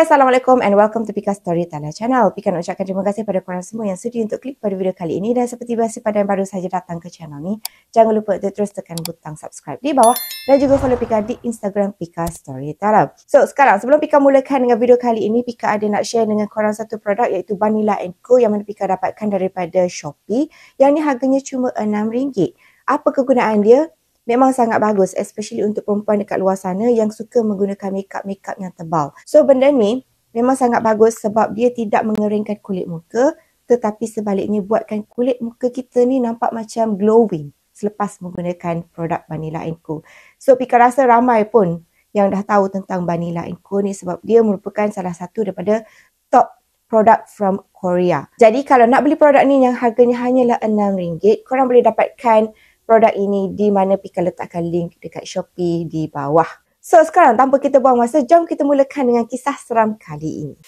Hai, Assalamualaikum and welcome to Pika Storyteller Channel. Pika nak ucapkan terima kasih pada korang semua yang sudi untuk klik pada video kali ini. Dan seperti biasa pada yang baru saja datang ke channel ni, jangan lupa untuk terus tekan butang subscribe di bawah dan juga follow Pika di Instagram Pika Storyteller. So sekarang sebelum Pika mulakan dengan video kali ini, Pika ada nak share dengan korang satu produk iaitu Vanilla & Co yang mana Pika dapatkan daripada Shopee. Yang ni harganya cuma RM6. Apa kegunaan dia? Memang sangat bagus, especially untuk perempuan dekat luar sana yang suka menggunakan makeup yang tebal. So benda ni memang sangat bagus sebab dia tidak mengeringkan kulit muka, tetapi sebaliknya buatkan kulit muka kita ni nampak macam glowing selepas menggunakan produk Vanilla & Co. So Pika rasa ramai pun yang dah tahu tentang Vanilla & Co ni sebab dia merupakan salah satu daripada top produk from Korea. Jadi kalau nak beli produk ni yang harganya hanyalah RM6, korang boleh dapatkan produk ini di mana Pika letakkan link dekat Shopee di bawah. So sekarang tanpa kita buang masa, jom kita mulakan dengan kisah seram kali ini.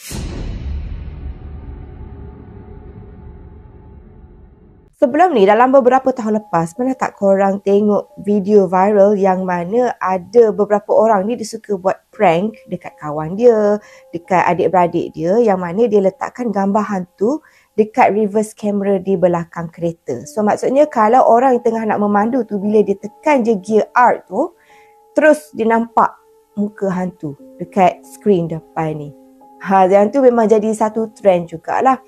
Sebelum ni, dalam beberapa tahun lepas, pernah tak korang tengok video viral yang mana ada beberapa orang ni dia suka buat prank dekat kawan dia, dekat adik-beradik dia, yang mana dia letakkan gambar hantu dekat reverse camera di belakang kereta. So maksudnya kalau orang yang tengah nak memandu tu, bila dia tekan je gear R tu, terus dia nampak muka hantu dekat skrin depan ni. Yang tu memang jadi satu trend jugalah.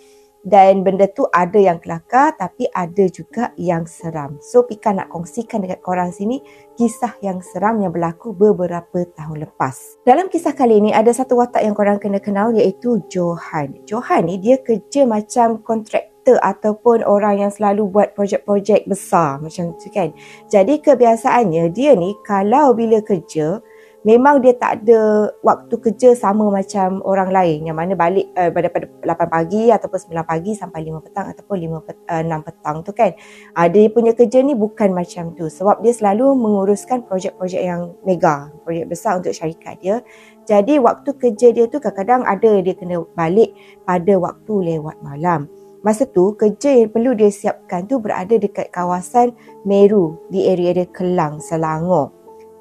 Dan benda tu ada yang kelakar tapi ada juga yang seram. So Pika nak kongsikan dekat korang sini kisah yang seram yang berlaku beberapa tahun lepas. Dalam kisah kali ini ada satu watak yang korang kena kenal iaitu Johan. Johan ni dia kerja macam kontraktor ataupun orang yang selalu buat projek-projek besar macam tu kan. Jadi kebiasaannya dia ni kalau bila kerja memang dia tak ada waktu kerja sama macam orang lain yang mana balik pada 8 pagi ataupun 9 pagi sampai 5 petang ataupun 6 petang tu kan. Dia punya kerja ni bukan macam tu sebab dia selalu menguruskan projek-projek yang mega, projek besar untuk syarikat dia. Jadi waktu kerja dia tu kadang-kadang ada dia kena balik pada waktu lewat malam. Masa tu kerja yang perlu dia siapkan tu berada dekat kawasan Meru di area Kelang, Selangor.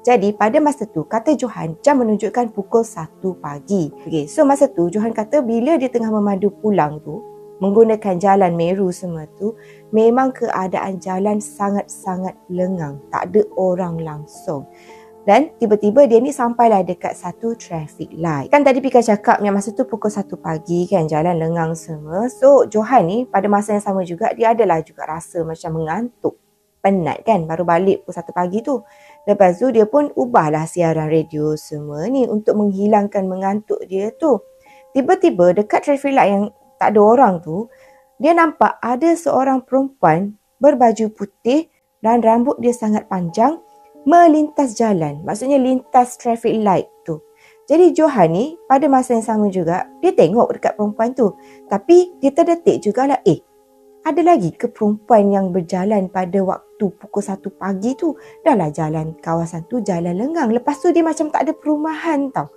Jadi pada masa tu kata Johan jam menunjukkan pukul 1 pagi. Okay, so masa tu Johan kata bila dia tengah memandu pulang tu menggunakan jalan Meru semua tu, memang keadaan jalan sangat-sangat lengang, tak ada orang langsung. Dan tiba-tiba dia ni sampailah dekat satu traffic light. Kan tadi Pika cakap yang masa tu pukul 1 pagi kan, jalan lengang semua. So Johan ni pada masa yang sama juga dia adalah juga rasa macam mengantuk, penat kan, baru balik pukul 1 pagi tu. Lepas tu dia pun ubahlah siaran radio semua ni untuk menghilangkan mengantuk dia tu. Tiba-tiba dekat traffic light yang tak ada orang tu, dia nampak ada seorang perempuan berbaju putih dan rambut dia sangat panjang melintas jalan. Maksudnya lintas traffic light tu. Jadi Johan ni pada masa yang sama juga, dia tengok dekat perempuan tu. Tapi dia terdetik jugalah, ada lagi ke perempuan yang berjalan pada waktu pukul 1 pagi tu? Dahlah jalan kawasan tu jalan lengang. Lepas tu dia macam tak ada perumahan tau.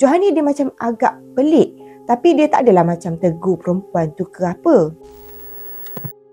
Johan ni dia macam agak pelik. Tapi dia tak adalah macam tegur perempuan tu ke apa.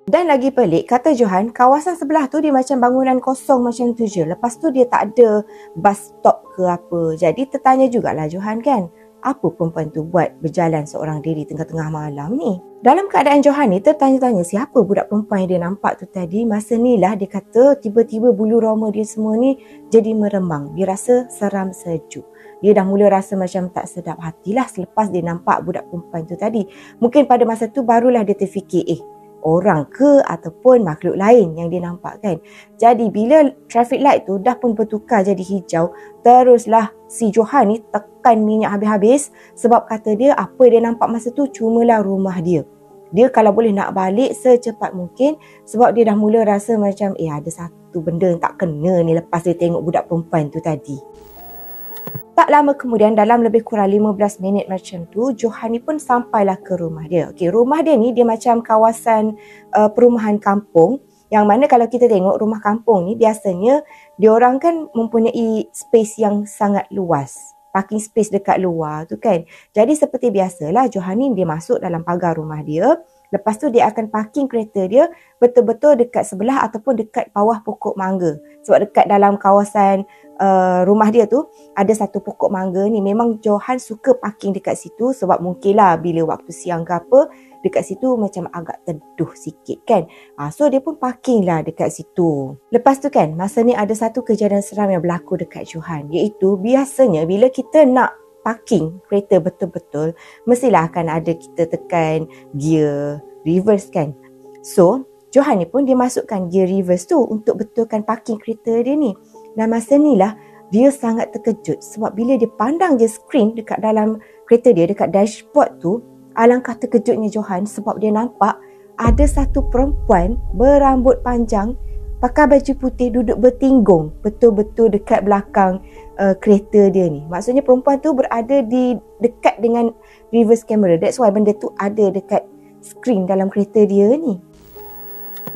Dan lagi pelik, kata Johan, kawasan sebelah tu dia macam bangunan kosong macam tu je. Lepas tu dia tak ada bus stop ke apa. Jadi tertanya jugalah Johan kan, apa perempuan tu buat berjalan seorang diri tengah-tengah malam ni? Dalam keadaan Johan ni tertanya-tanya siapa budak perempuan yang dia nampak tu tadi. Masa ni lah dia kata tiba-tiba bulu roma dia semua ni jadi meremang. Dia rasa seram sejuk. Dia dah mula rasa macam tak sedap hatilah selepas dia nampak budak perempuan tu tadi. Mungkin pada masa tu barulah dia terfikir, orang ke ataupun makhluk lain yang dia nampak kan. Jadi bila traffic light tu dah pun bertukar jadi hijau, teruslah si Johan ni tekan minyak habis-habis sebab kata dia apa dia nampak masa tu cumalah rumah dia. Dia kalau boleh nak balik secepat mungkin sebab dia dah mula rasa macam ada satu benda yang tak kena ni lepas dia tengok budak perempuan tu tadi. Tak lama kemudian, dalam lebih kurang 15 minit macam tu, Johan ni pun sampailah ke rumah dia. Okey, rumah dia ni dia macam kawasan perumahan kampung yang mana kalau kita tengok rumah kampung ni biasanya diorang kan mempunyai space yang sangat luas. parking space dekat luar tu kan. Jadi seperti biasalah, Johan ni dia masuk dalam pagar rumah dia. Lepas tu dia akan parking kereta dia betul-betul dekat sebelah ataupun dekat bawah pokok mangga. Sebab dekat dalam kawasan rumah dia tu ada satu pokok mangga ni. Memang Johan suka parking dekat situ sebab mungkinlah bila waktu siang ke apa, dekat situ macam agak teduh sikit kan. So dia pun parking lah dekat situ. Lepas tu kan, masa ni ada satu kejadian seram yang berlaku dekat Johan. Iaitu biasanya bila kita nak parking kereta betul-betul, mestilah akan ada kita tekan gear reverse kan. So, Johan ni pun dia masukkan gear reverse tu untuk betulkan parking kereta dia ni. Dan masa ni lah, dia sangat terkejut sebab bila dia pandang je skrin dekat dalam kereta dia, dekat dashboard tu, alangkah terkejutnya Johan sebab dia nampak ada satu perempuan berambut panjang, pakai baju putih, duduk bertinggung betul-betul dekat belakang kereta dia ni. Maksudnya perempuan tu berada di dekat dengan reverse camera. That's why benda tu ada dekat skrin dalam kereta dia ni.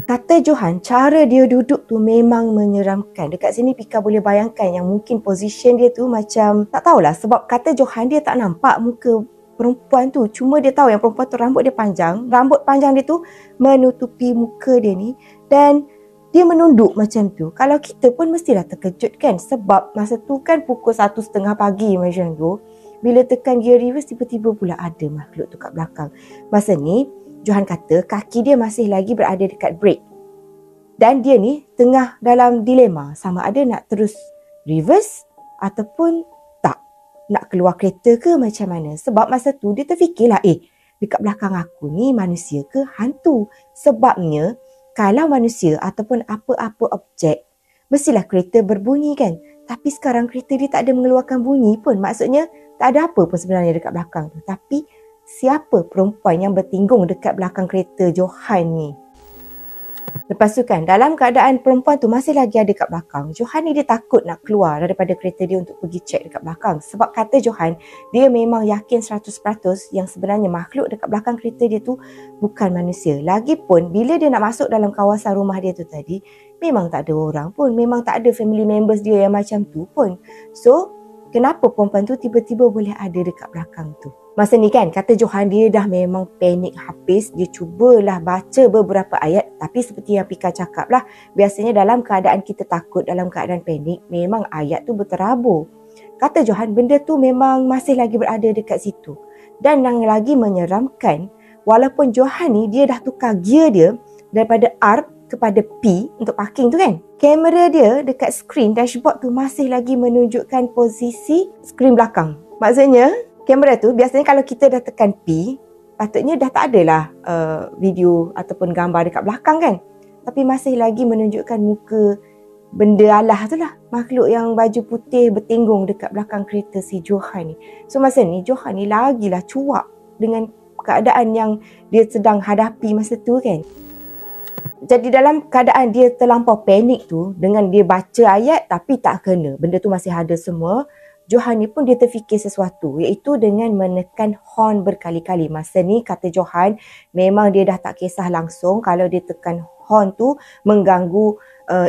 Kata Johan, cara dia duduk tu memang menyeramkan. Dekat sini Pika boleh bayangkan yang mungkin position dia tu macam, tak tahulah, sebab kata Johan dia tak nampak muka perempuan tu. Cuma dia tahu yang perempuan tu rambut dia panjang. Rambut panjang dia tu menutupi muka dia ni. Dan dia menunduk macam tu. Kalau kita pun mestilah terkejut kan. Sebab masa tu kan pukul 1:30 pagi macam tu. Bila tekan gear reverse, tiba-tiba pula ada makhluk tu kat belakang. Masa ni, Johan kata kaki dia masih lagi berada dekat brake. Dan dia ni tengah dalam dilema. Sama ada nak terus reverse ataupun tak. Nak keluar kereta ke macam mana. Sebab masa tu dia terfikirlah, dekat belakang aku ni manusia ke hantu. Sebabnya, kalau manusia ataupun apa-apa objek, mestilah kereta berbunyi kan. Tapi sekarang kereta dia tak ada mengeluarkan bunyi pun. Maksudnya tak ada apa pun sebenarnya dekat belakang tu. Tapi siapa perempuan yang bertinggung dekat belakang kereta Johan ni? Lepas tu kan, dalam keadaan perempuan tu masih lagi ada kat belakang, Johan ni dia takut nak keluar daripada kereta dia untuk pergi cek dekat belakang. Sebab kata Johan, dia memang yakin 100% yang sebenarnya makhluk dekat belakang kereta dia tu bukan manusia. Lagipun, bila dia nak masuk dalam kawasan rumah dia tu tadi, memang tak ada orang pun. Memang tak ada family members dia yang macam tu pun. So, kenapa perempuan tu tiba-tiba boleh ada dekat belakang tu? Masa ni kan, kata Johan dia dah memang panik habis. Dia cubalah baca beberapa ayat. Tapi seperti yang Pika cakap lah, biasanya dalam keadaan kita takut, dalam keadaan panik, memang ayat tu berterabur. Kata Johan, benda tu memang masih lagi berada dekat situ. Dan yang lagi menyeramkan, walaupun Johan ni dia dah tukar gear dia daripada R kepada P untuk parking tu kan, kamera dia dekat skrin dashboard tu masih lagi menunjukkan posisi skrin belakang. Maksudnya, kamera tu biasanya kalau kita dah tekan P, patutnya dah tak adalah video ataupun gambar dekat belakang kan. Tapi masih lagi menunjukkan muka benda Allah tu lah. Makhluk yang baju putih bertinggung dekat belakang kereta si Johan ni. So masa ni Johan ni lagilah cuak dengan keadaan yang dia sedang hadapi masa tu kan. Jadi dalam keadaan dia terlampau panik tu, dengan dia baca ayat tapi tak kena, benda tu masih ada semua, Johan ni pun dia terfikir sesuatu, iaitu dengan menekan horn berkali-kali. Masa ni kata Johan, memang dia dah tak kisah langsung kalau dia tekan horn tu mengganggu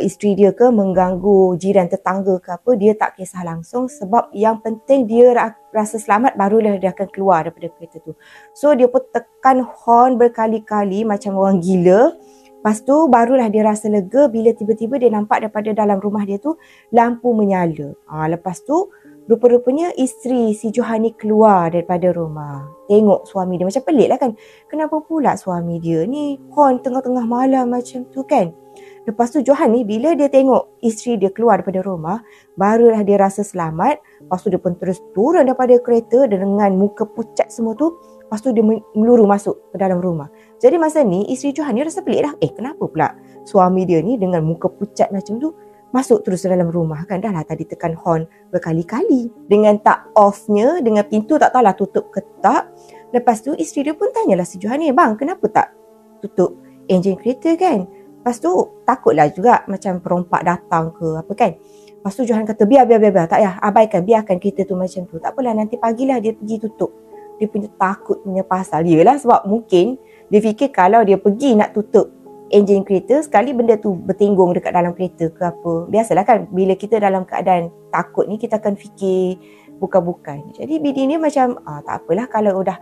isteri dia ke, mengganggu jiran tetangga ke apa, dia tak kisah langsung. Sebab yang penting dia rasa selamat, barulah dia akan keluar daripada kereta tu. So dia pun tekan horn berkali-kali macam orang gila. Lepas tu barulah dia rasa lega bila tiba-tiba dia nampak daripada dalam rumah dia tu lampu menyala. Lepas tu rupa-rupanya isteri si Johan ni keluar daripada rumah. Tengok suami dia, macam pelik lah kan. Kenapa pula suami dia ni horn tengah-tengah malam macam tu kan. Lepas tu Johan ni bila dia tengok isteri dia keluar daripada rumah, barulah dia rasa selamat. Lepas tu dia pun terus turun daripada kereta dengan muka pucat semua tu. Lepas tu dia meluru masuk ke dalam rumah. Jadi masa ni isteri Johan ni rasa pelik dah. Kenapa pula suami dia ni dengan muka pucat macam tu masuk terus dalam rumah kan. Dah lah tadi tekan horn berkali-kali. Dengan tak off-nya, dengan pintu tak tahulah tutup ke tak. Lepas tu isteri dia pun tanyalah si Johan ni, bang kenapa tak tutup enjin kereta kan. Lepas tu takutlah juga macam perompak datang ke apa kan. Lepas tu Johan kata biar. Tak payah, abaikan, biarkan kereta tu macam tu. Tak apalah, nanti pagilah dia pergi tutup. Dia punya takut punya pasal. Yelah sebab mungkin dia fikir kalau dia pergi nak tutup enjin kereta, sekali benda tu bertinggung dekat dalam kereta ke apa. Biasalah kan bila kita dalam keadaan takut ni, kita akan fikir bukan-bukan. Jadi bini ni macam tak apalah kalau udah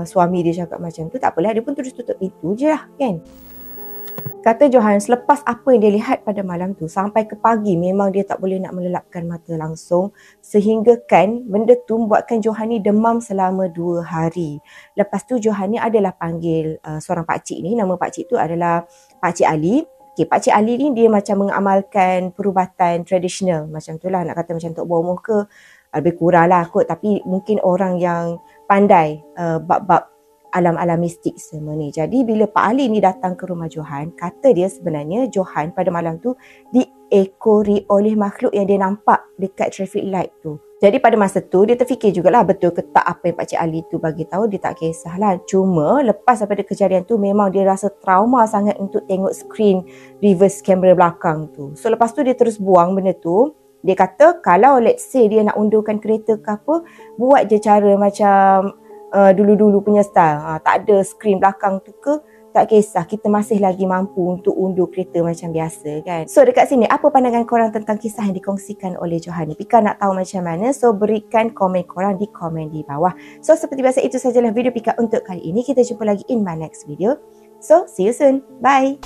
suami dia cakap macam tu, tak apalah, dia pun terus tutup pintu je lah kan. Kata Johan, selepas apa yang dia lihat pada malam tu, sampai ke pagi memang dia tak boleh nak melelapkan mata langsung, sehingga kan benda tu membuatkan Johan ni demam selama 2 hari. Lepas tu Johan ni adalah panggil seorang pakcik ni, nama pakcik tu adalah Pakcik Ali. Okay, Pakcik Ali ni dia macam mengamalkan perubatan tradisional, macam tu lah, nak kata macam Tok Bomoh ke, lebih kurang lah kot, tapi mungkin orang yang pandai bab-bab alam-alam mistik semua ni. Jadi bila Pak Ali ni datang ke rumah Johan, kata dia sebenarnya Johan pada malam tu diekori oleh makhluk yang dia nampak dekat traffic light tu. Jadi pada masa tu dia terfikir jugalah betul ke tak apa yang Pakcik Ali tu bagi tahu, dia tak kisahlah. Cuma lepas daripada kejadian tu memang dia rasa trauma sangat untuk tengok skrin reverse camera belakang tu. So lepas tu dia terus buang benda tu. Dia kata kalau let's say dia nak undurkan kereta ke apa, buat je cara macam dulu-dulu punya style. Tak ada skrin belakang tu ke, tak kisah, kita masih lagi mampu untuk undur kereta macam biasa kan. So dekat sini, apa pandangan korang tentang kisah yang dikongsikan oleh Johan ni? Pika nak tahu macam mana? So berikan komen korang di komen di bawah. So seperti biasa, itu sajalah video Pika untuk kali ini. Kita jumpa lagi in my next video. So see you soon. Bye.